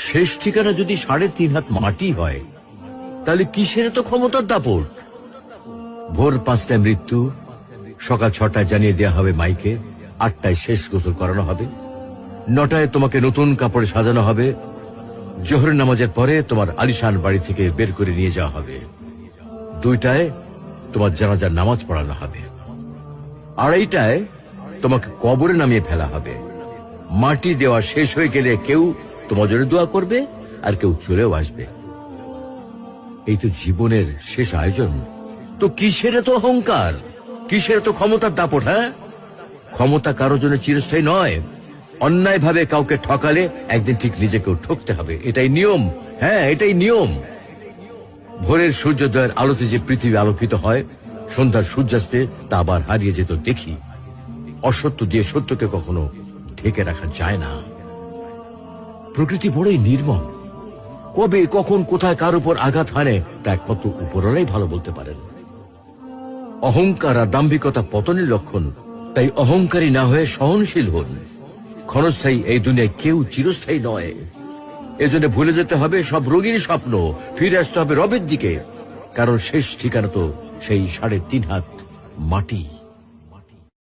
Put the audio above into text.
শেষ ঠিকানা যদি 3.5 হাত মাটি হয়, তাহলে কিসের তো ক্ষমতার দাপট? ভোর 5টায় মৃত্যু, সকাল 6টায় জানিয়ে দেওয়া হবে মাইকে, 8টায় শেষ গোসল করানো হবে, 9টায় তোমাকে নতুন কাপড়ে সাজানো হবে, জোহরের নামাজের পরে তোমার আলিশান বাড়ি থেকে বের করে নিয়ে যাওয়া হবে, 2টায় তোমার জানাজার নামাজ পড়ানো হবে, 2:30টায় তোমাকে কবরে নামিয়ে ফেলা হবে। মাটি দেওয়া শেষ হয়ে গেলে কেউ তোমার জন্য দোয়া করবে, আর কেউ চলেও আসবে। এই তো জীবনের শেষ আয়োজন। তো কিসের এত অহংকার, কিসের এত ক্ষমতার দাপট? হ্যাঁ, ক্ষমতা কারোর জন্য চিরস্থায়ী নয়। অন্যায় ভাবে কাউকে ঠকালে একদিন ঠিক নিজেকেও ঠকতে হবে, এটাই নিয়ম। হ্যাঁ, এটাই নিয়ম। ভোরের সূর্যোদয়ের আলোতে যে পৃথিবী আলোকিত হয়, সন্ধ্যার সূর্যাস্তে তা আবার হারিয়ে যেত দেখি। অসত্য দিয়ে সত্যকে কখনো ঢেকে রাখা যায় না। প্রকৃতি বড়ই নির্মম। কবে কখন কোথায় কার উপর আঘাত হানে তা একমাত্র উপরওয়ালাই ভালো বলতে পারেন। অহংকার আর দাম্ভিকতা পতনের লক্ষণ, তাই অহংকারী না হয়ে সহনশীল হন। ক্ষণস্থায়ী এই দুনিয়ায় কেউ চিরস্থায়ী নয়। এজন্য ভুলে যেতে হবে সব রোগীর স্বপ্ন, ফিরে আসতে হবে রবের দিকে, কারণ শেষ ঠিকানা তো সেই 3.5 হাত মাটি।